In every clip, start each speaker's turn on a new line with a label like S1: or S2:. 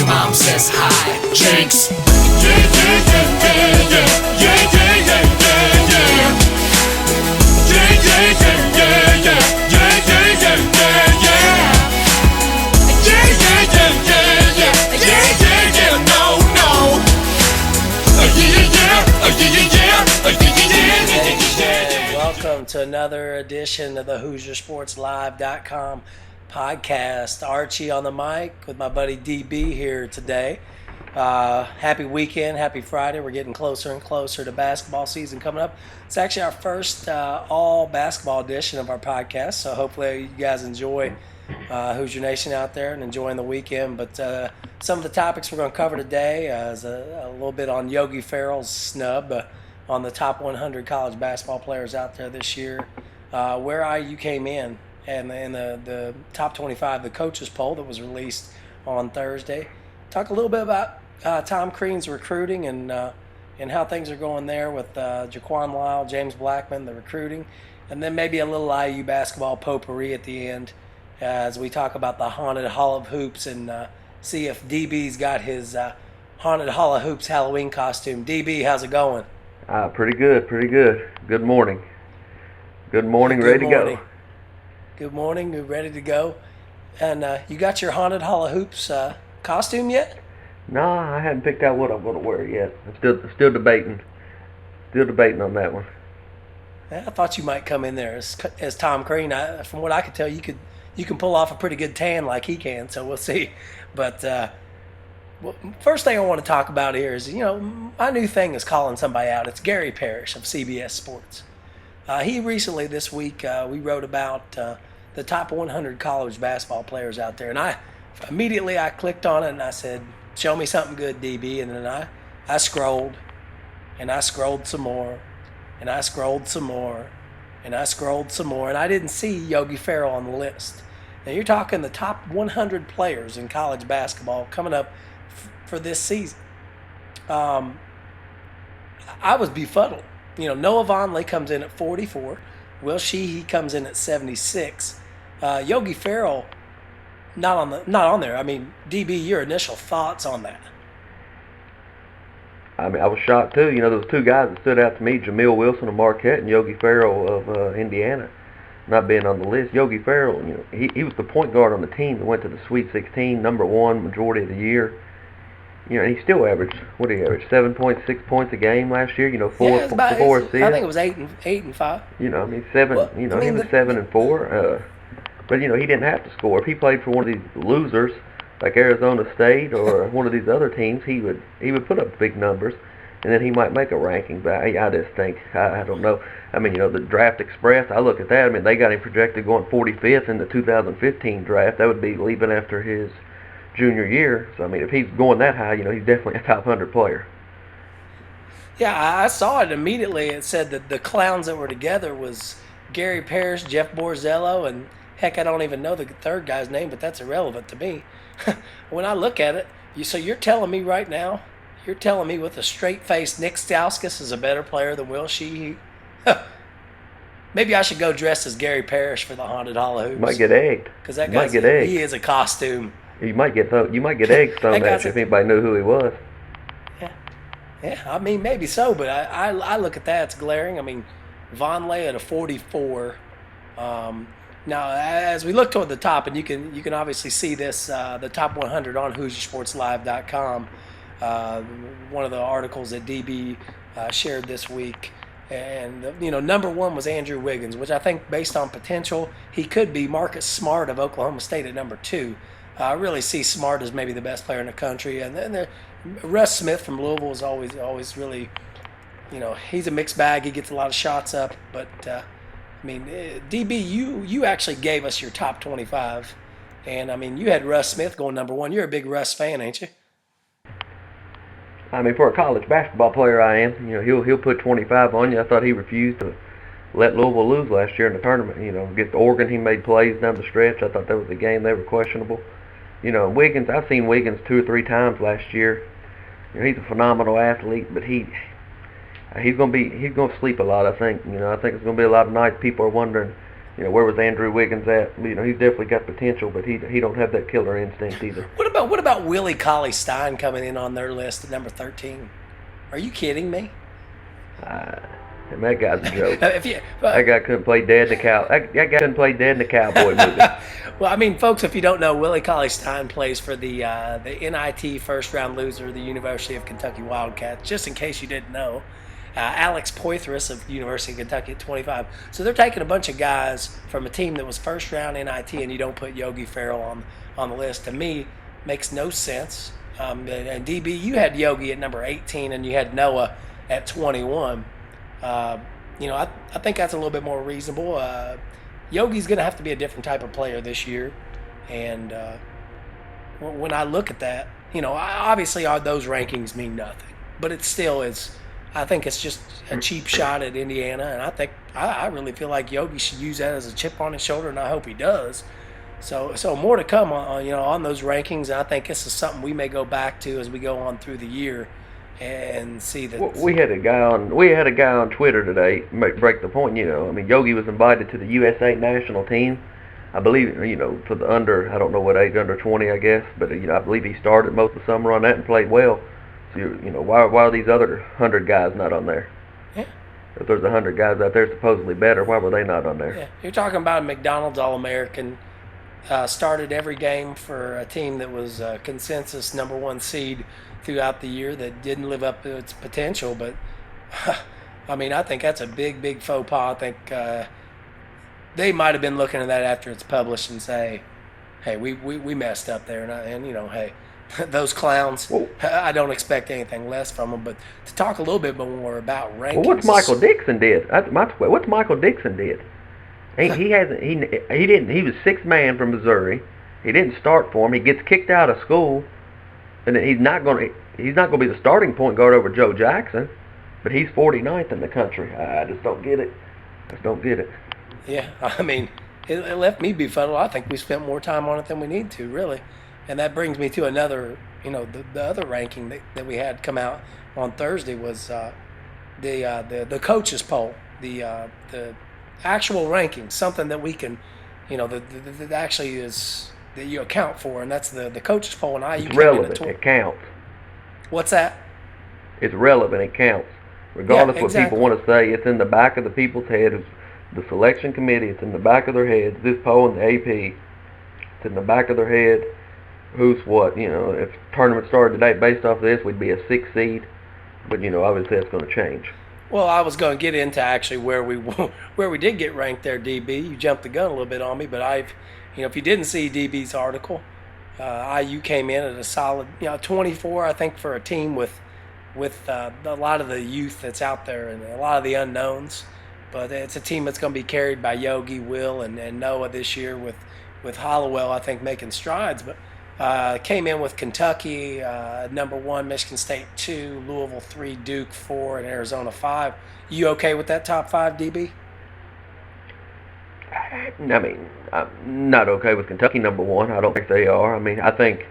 S1: Your mom says hi. Jinx. Yeah, yeah, yeah, yeah, yeah, yeah, yeah, yeah, yeah, yeah. Yeah, yeah, yeah, yeah, yeah, yeah, yeah, yeah, yeah, yeah. Yeah, yeah, yeah, yeah, yeah, yeah, yeah, yeah, no, no. Yeah, yeah, yeah, yeah, yeah, yeah, yeah.
S2: Welcome to another edition of the HoosierSportsLive.com podcast. Archie on the mic with my buddy DB here today. Happy weekend, happy Friday. We're getting closer and closer to basketball season coming up. It's actually our first all basketball edition of our podcast, so hopefully you guys enjoy Hoosier Nation out there and enjoying the weekend. But some of the topics we're going to cover today is a little bit on Yogi Ferrell's snub on the top 100 college basketball players out there this year, where IU came in, and in the top 25, the coaches poll that was released on Thursday. Talk a little bit about Tom Crean's recruiting and how things are going there with Jaquan Lyle, James Blackman, the recruiting, and then maybe a little IU basketball potpourri at the end as we talk about the Haunted Hall of Hoops and see if DB's got his Haunted Hall of Hoops Halloween costume. DB, how's it going?
S3: Pretty good. Good morning. Good morning, ready to go.
S2: Good morning, you're ready to go. And you got your Haunted Hall of Hoops costume yet?
S3: No, I haven't picked out what I'm going to wear yet. I'm still debating. Still debating on that one.
S2: I thought you might come in there as Tom Crean. From what I could tell, you can pull off a pretty good tan like he can, so we'll see. But well, first thing I want to talk about here is, my new thing is calling somebody out. It's Gary Parrish of CBS Sports. He recently, this week, we wrote about the top 100 college basketball players out there. And I clicked on it and I said, show me something good, DB. And then I scrolled, and I scrolled some more, and I scrolled some more, and I scrolled some more. And I didn't see Yogi Ferrell on the list. Now you're talking the top 100 players in college basketball coming up for this season. I was befuddled. Noah Vonleh comes in at 44. Will Sheehy comes in at 76. Yogi Ferrell not on there. I mean, DB, your initial thoughts on that?
S3: I mean, I was shocked too. Those two guys that stood out to me, Jamil Wilson of Marquette and Yogi Ferrell of Indiana, not being on the list. Yogi Ferrell, he was the point guard on the team that went to the Sweet 16, number one majority of the year. He still averaged, what did he average, 7.6 points a game last year, four assists.
S2: I think it was 8 and 5.
S3: Seven, well, he was 7 and 4. But, he didn't have to score. If he played for one of these losers, like Arizona State or one of these other teams, he would put up big numbers, and then he might make a ranking. But I just think, I don't know. I mean, the Draft Express, I look at that. I mean, they got him projected going 45th in the 2015 draft. That would be leaving after his junior year. So, I mean, if he's going that high, he's definitely a top 100 player.
S2: Yeah, I saw it immediately. It said that the clowns that were together was Gary Parrish, Jeff Borzello, and heck, I don't even know the third guy's name, but that's irrelevant to me. When I look at it, so you're telling me right now, with a straight face, Nick Stauskas is a better player than Will Sheehy? Maybe I should go dressed as Gary Parrish for the Haunted Hall of Hoops.
S3: You might get egged.
S2: Because that guy, he is a costume.
S3: You might get eggs thrown at you if anybody knew who he was.
S2: Yeah. I mean, maybe so, but I look at that, it's glaring. I mean, Vonleh at a 44. Now, as we look toward the top, and you can obviously see this, the top 100 on HoosierSportsLive.com, one of the articles that DB shared this week. And, number one was Andrew Wiggins, which I think based on potential, he could be. Marcus Smart of Oklahoma State at number 2. I really see Smart as maybe the best player in the country. And then Russ Smith from Louisville is always really, he's a mixed bag. He gets a lot of shots up. But, DB, you actually gave us your top 25. And, you had Russ Smith going number 1. You're a big Russ fan, ain't you?
S3: I mean, for a college basketball player, I am. He'll put 25 on you. I thought he refused to let Louisville lose last year in the tournament. Against Oregon, he made plays down the stretch. I thought that was a game they were questionable. Wiggins, I've seen Wiggins 2 or 3 times last year. He's a phenomenal athlete, but he's gonna sleep a lot. I think. I think it's gonna be a lot of nights people are wondering, Where was Andrew Wiggins at? He's definitely got potential, but he don't have that killer instinct either.
S2: What about Willie Cauley-Stein coming in on their list at number 13? Are you kidding me?
S3: And that guy's a joke. That guy couldn't play dead in the That guy couldn't play dead in the Cowboy movie.
S2: Well, I mean, folks, if you don't know, Willie Cauley-Stein plays for the NIT first-round loser, the University of Kentucky Wildcats, just in case you didn't know. Alex Poitras of the University of Kentucky at 25. So they're taking a bunch of guys from a team that was first-round NIT, and you don't put Yogi Ferrell on the list. To me, makes no sense. And DB, you had Yogi at number 18, and you had Noah at 21. I think that's a little bit more reasonable. Yogi's going to have to be a different type of player this year. And when I look at that, obviously those rankings mean nothing. But it still is, I think it's just a cheap shot at Indiana. And I really feel like Yogi should use that as a chip on his shoulder, and I hope he does. So more to come on those rankings. And I think this is something we may go back to as we go on through the year and see that.
S3: We had a guy on Twitter today break the point. Yogi was invited to the USA national team. I believe for the under, I don't know what age, under 20, I guess, but I believe he started most of the summer on that and played well. So why are these other 100 guys not on there?
S2: Yeah.
S3: If there's 100 guys out there supposedly better, why were they not on there?
S2: Yeah, you're talking about a McDonald's All-American. Started every game for a team that was consensus number one seed throughout the year that didn't live up to its potential. But, I think that's a big, big faux pas. I think they might have been looking at that after it's published and say, hey, we messed up there. And hey, those clowns, I don't expect anything less from them. But to talk a little bit more about rankings.
S3: Well, what's Michael Dixon did? What's Michael Dixon did? He didn't. He was sixth man from Missouri. He didn't start for him. He gets kicked out of school, and he's not going to be the starting point guard over Joe Jackson. But he's 49th in the country. I just don't get it.
S2: Yeah, it left me befuddled. I think we spent more time on it than we need to, really. And that brings me to another, the other ranking that we had come out on Thursday was the coaches poll, the actual rankings, something that we can, that actually is that you account for, and that's the coaches poll. And
S3: it's relevant. It counts.
S2: What's that?
S3: It's relevant. It counts, regardless what people want to say. It's in the back of the people's head. The selection committee. It's in the back of their heads. This poll in the AP. It's in the back of their head. Who's what? If the tournament started today based off of this, we'd be a 6th seed. But obviously that's going to change.
S2: Well, I was going to get into actually where we did get ranked there, DB. You jumped the gun a little bit on me, but if you didn't see DB's article, IU came in at a solid, 24, I think, for a team with a lot of the youth that's out there and a lot of the unknowns. But it's a team that's going to be carried by Yogi, Will, and Noah this year with Hollowell, I think, making strides. But came in with Kentucky, number 1, Michigan State 2, Louisville 3, Duke 4, and Arizona 5. You okay with that top 5, DB?
S3: I'm not okay with Kentucky number 1. I don't think they are. I think.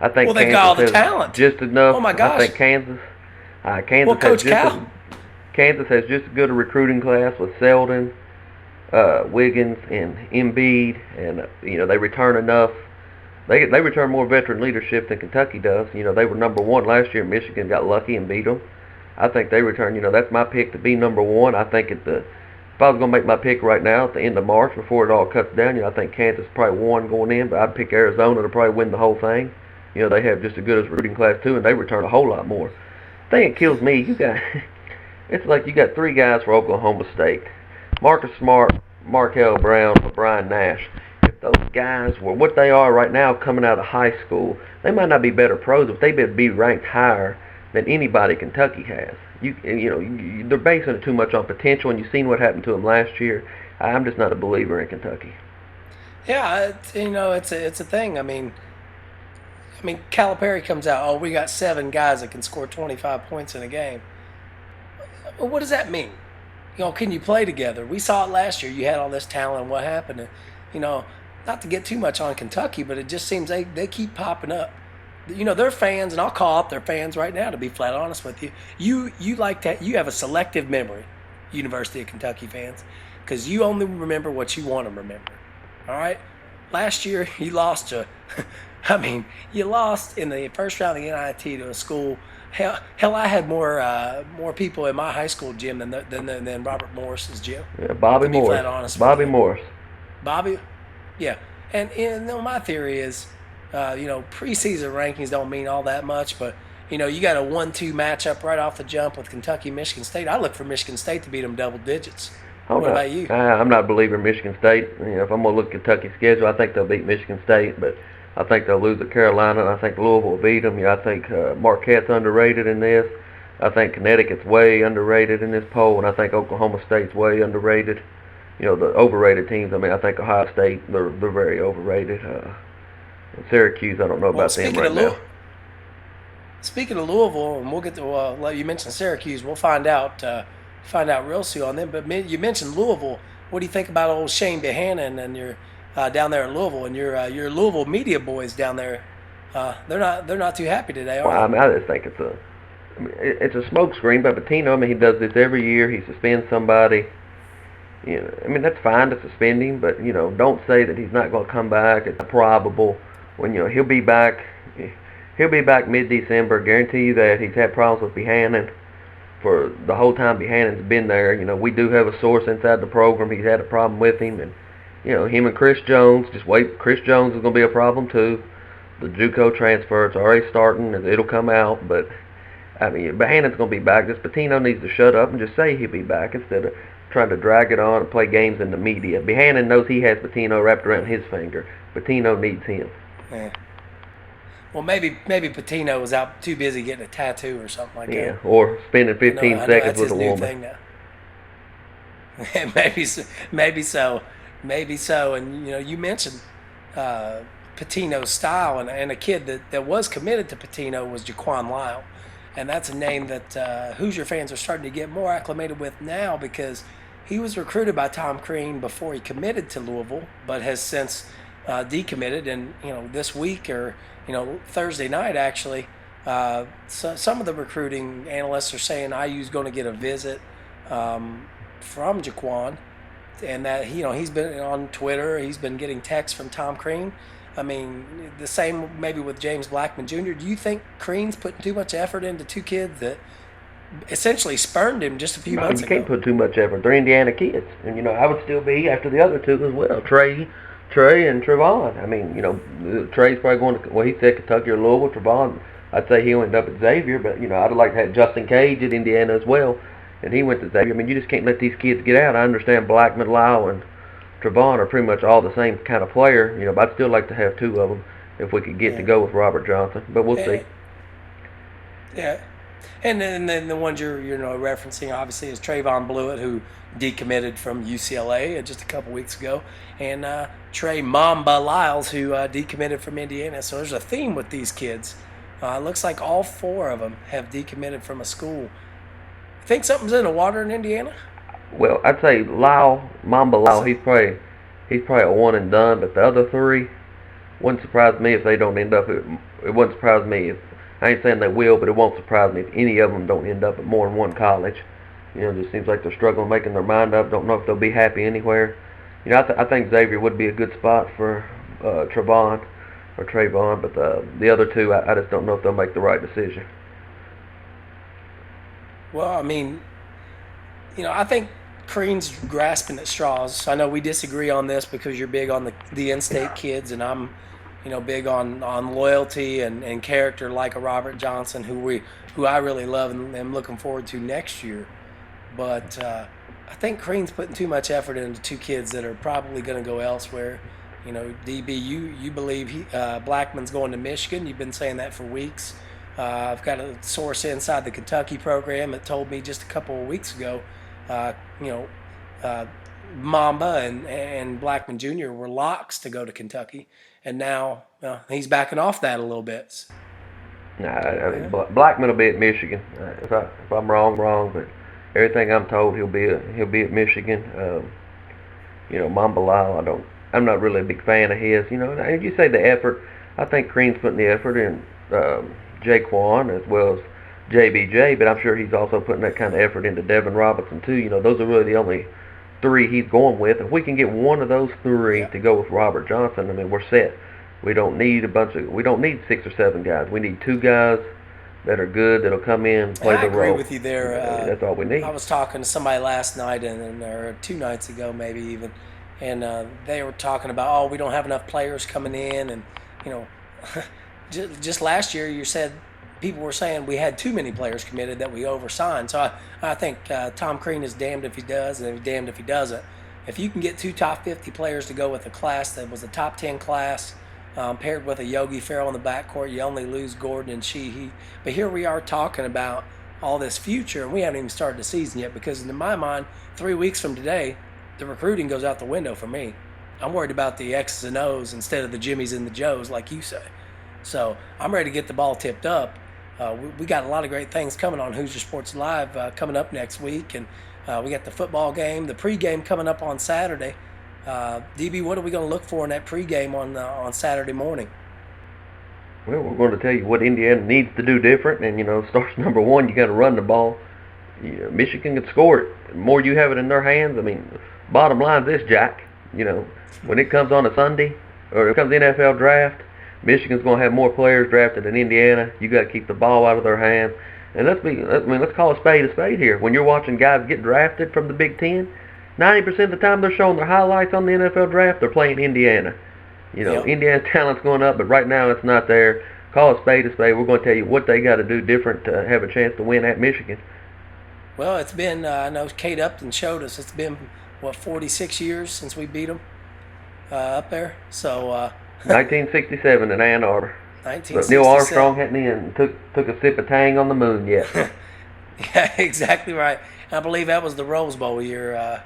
S2: Well, they've got all the talent.
S3: Just enough.
S2: Oh my gosh.
S3: I think Kansas
S2: Well, Coach Cal.
S3: Kansas has just as good a recruiting class with Selden, Wiggins, and Embiid, and they return enough. They return more veteran leadership than Kentucky does. They were number 1 last year. Michigan got lucky and beat them. I think they return. That's my pick to be number 1. I think if I was going to make my pick right now at the end of March before it all cuts down, I think Kansas is probably 1 going in, but I'd pick Arizona to probably win the whole thing. They have just as good as recruiting class too, and they return a whole lot more. The thing that kills me, it's like you got 3 guys for Oklahoma State: Marcus Smart, Markel Brown, and Brian Nash. If those guys were what they are right now coming out of high school, they might not be better pros, but they would be ranked higher than anybody Kentucky has. They're basing it too much on potential, and you've seen what happened to them last year. I'm just not a believer in Kentucky.
S2: Yeah, it's a thing. Calipari comes out, oh, we got 7 guys that can score 25 points in a game. Well, what does that mean? Can you play together? We saw it last year. You had all this talent, and what happened? Not to get too much on Kentucky, but it just seems they keep popping up. They're fans, and I'll call up their fans right now, to be flat honest with you. You like that. You have a selective memory, University of Kentucky fans. because you only remember what you want to remember. All right? Last year, you lost to, I mean, you lost in the first round of the NIT to a school. Hell, I had more people in my high school gym than Robert Morris's gym.
S3: Yeah, Bobby
S2: To be
S3: Morris.
S2: flat honest with
S3: Bobby
S2: you.
S3: Morris.
S2: Bobby, yeah, and my theory is, preseason rankings don't mean all that much, but you got a 1-2 matchup right off the jump with Kentucky, Michigan State. I look for Michigan State to beat them double digits. What about you?
S3: I'm not a believer in Michigan State. If I'm going to look at Kentucky's schedule, I think they'll beat Michigan State, but I think they'll lose at Carolina, and I think Louisville will beat them. I think Marquette's underrated in this. I think Connecticut's way underrated in this poll, and I think Oklahoma State's way underrated. The overrated teams, I think Ohio State, they're very overrated. Syracuse, I don't know about them right now.
S2: Speaking of Louisville, and we'll get to, you mentioned Syracuse, we'll find out real soon on them. But you mentioned Louisville. What do you think about old Shane Bohannon and your down there in Louisville and your Louisville media boys down there? They're not too happy today, are they?
S3: I just think it's a smokescreen by Pitino. He does this every year. He suspends somebody. That's fine to suspend him, but don't say that he's not going to come back. It's probable when he'll be back. He'll be back mid-December. Guarantee you that. He's had problems with Bohannon for the whole time Bohannon's been there. We do have a source inside the program. He's had a problem with him, and him and Chris Jones. Just wait. Chris Jones is going to be a problem too. The JUCO transfer, it's already starting. It'll come out, but Bohannon's going to be back. Just Pitino needs to shut up and just say he'll be back instead of trying to drag it on and play games in the media. Bohannon knows he has Pitino wrapped around his finger. Pitino needs him.
S2: Yeah. Well, maybe Pitino was out too busy getting a tattoo or something like that.
S3: Yeah, or spending 15 seconds with a woman.
S2: Thing now. maybe so. And you mentioned Pitino's style, and a kid that was committed to Pitino was Jaquan Lyle, and that's a name that Hoosier fans are starting to get more acclimated with now because he was recruited by Tom Crean before he committed to Louisville, but has since decommitted. And this week or Thursday night actually, so some of the recruiting analysts are saying IU's going to get a visit from Jaquan, and that he's been on Twitter. He's been getting texts from Tom Crean. The same maybe with James Blackman Jr. Do you think Crean's putting too much effort into two kids that essentially spurned him just a few months ago?
S3: You can't put too much effort. They're Indiana kids, and I would still be after the other two as well. Trey and Trevon. Trey's probably going to. Well, he said Kentucky or Louisville. Trevon, I'd say he'll end up at Xavier, but I'd like to have Justin Cage at Indiana as well, and he went to Xavier. You just can't let these kids get out. I understand Blackman, Lyle, and Trevon are pretty much all the same kind of player, but I'd still like to have two of them if we could get to go with Robert Johnson, but we'll see.
S2: Yeah, and then the ones you're referencing obviously is Trayvon Blewett, who decommitted from UCLA just a couple weeks ago, and Trey Mamba Lyles, who decommitted from Indiana. So there's a theme with these kids. It looks like all four of them have decommitted from a school. You think something's in the water in Indiana?
S3: Well, I'd say Mamba Lyle, he's probably a one and done, but the other three wouldn't surprise me if they don't end up. It wouldn't surprise me if, I ain't saying they will, but it won't surprise me if any of them don't end up at more than one college. It just seems like they're struggling making their mind up. Don't know if they'll be happy anywhere. I think Xavier would be a good spot for Trevon, but the other two, I just don't know if they'll make the right decision.
S2: Well, I think Crean's grasping at straws. I know we disagree on this because you're big on the in-state kids, and I'm, big on loyalty and character like a Robert Johnson, who I really love and am looking forward to next year. But I think Crean's putting too much effort into two kids that are probably going to go elsewhere. DB, you believe Blackman's going to Michigan. You've been saying that for weeks. I've got a source inside the Kentucky program that told me just a couple of weeks ago, Mamba and Blackman Jr. were locks to go to Kentucky, and now he's backing off that a little bit.
S3: Blackman will be at Michigan. If I'm wrong, but everything I'm told, he'll be at Michigan. Mamba Lyle, I'm not really a big fan of his. You say the effort. I think Crean's putting the effort in. Jaquan as well as JBJ, but I'm sure he's also putting that kind of effort into Devin Robinson too. Those are really the only three he's going with. If we can get one of those three to go with Robert Johnson, I mean, we're set. We don't need we don't need 6 or 7 guys. We need 2 guys that are good, that'll come in and play the role.
S2: I agree with you there.
S3: That's all we need.
S2: I was talking to somebody last night, or 2 nights ago maybe even, and they were talking about, oh, we don't have enough players coming in, and, you know, just last year you said people were saying we had too many players committed, that we oversigned. So I think Tom Crean is damned if he does and he's damned if he doesn't. If you can get 2 top 50 players to go with a class that was a top 10 class, paired with a Yogi Ferrell in the backcourt, you only lose Gordon and Sheehy. But here we are talking about all this future, and we haven't even started the season yet, because in my mind, 3 weeks from today, the recruiting goes out the window for me. I'm worried about the X's and O's instead of the Jimmies and the Joes, like you say. So I'm ready to get the ball tipped up. We got a lot of great things coming on Hoosier Sports Live coming up next week, and we got the football game, the pregame coming up on Saturday. DB, what are we going to look for in that pregame on Saturday morning?
S3: Well, we're going to tell you what Indiana needs to do different, and, you know, starts number 1, you got to run the ball. Michigan can score it. The more you have it in their hands, I mean, bottom line is this, Jack. You know, when it comes on a Sunday, or it comes the NFL draft, Michigan's going to have more players drafted than Indiana. You got to keep the ball out of their hands. And let's call a spade here. When you're watching guys get drafted from the Big Ten, 90% of the time they're showing their highlights on the NFL draft, they're playing Indiana. You know, Indiana's talent's going up, but right now it's not there. Call a spade. We're going to tell you what they got to do different to have a chance to win at Michigan.
S2: Well, it's been, I know Kate Upton showed us, it's been, 46 years since we beat them up there. So
S3: 1967 in Ann Arbor.
S2: 1967.
S3: But Neil Armstrong hadn't even took a sip of Tang on the moon yet.
S2: Yeah, exactly right. I believe that was the Rose Bowl year,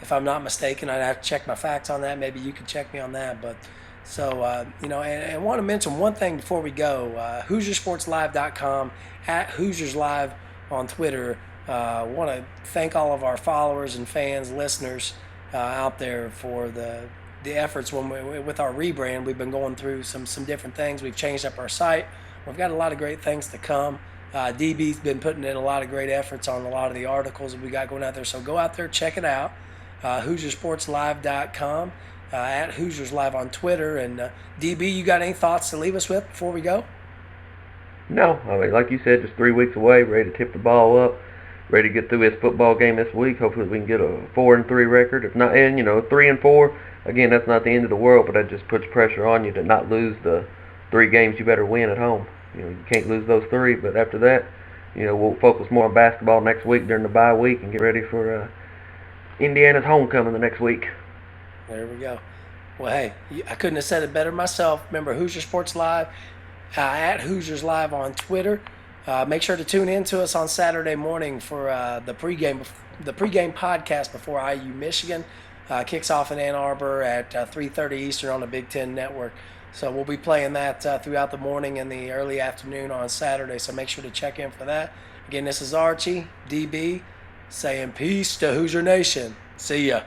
S2: if I'm not mistaken. I'd have to check my facts on that. Maybe you could check me on that. But so, you know, and I want to mention one thing before we go. HoosierSportsLive.com, at Hoosiers Live on Twitter. I want to thank all of our followers and fans, listeners out there for the efforts with our rebrand. We've been going through some different things. We've changed up our site. We've got a lot of great things to come. DB's been putting in a lot of great efforts on a lot of the articles that we got going out there. So go out there, check it out. HoosierSportsLive.com, at Hoosiers Live on Twitter. And DB, you got any thoughts to leave us with before we go?
S3: No, I mean, like you said, just 3 weeks away, ready to tip the ball up, ready to get through this football game this week. Hopefully we can get a 4-3 record. If not, and 3-4, again, that's not the end of the world, but that just puts pressure on you to not lose the 3 games you better win at home. You can't lose those 3, but after that, we'll focus more on basketball next week during the bye week and get ready for Indiana's homecoming the next week.
S2: There we go. Well, hey, I couldn't have said it better myself. Remember, Hoosier Sports Live, at Hoosiers Live on Twitter. Make sure to tune in to us on Saturday morning for the pregame podcast before IU Michigan. Kicks off in Ann Arbor at 3:30 Eastern on the Big Ten Network. So we'll be playing that throughout the morning and the early afternoon on Saturday. So make sure to check in for that. Again, this is Archie, DB, saying peace to Hoosier Nation. See ya.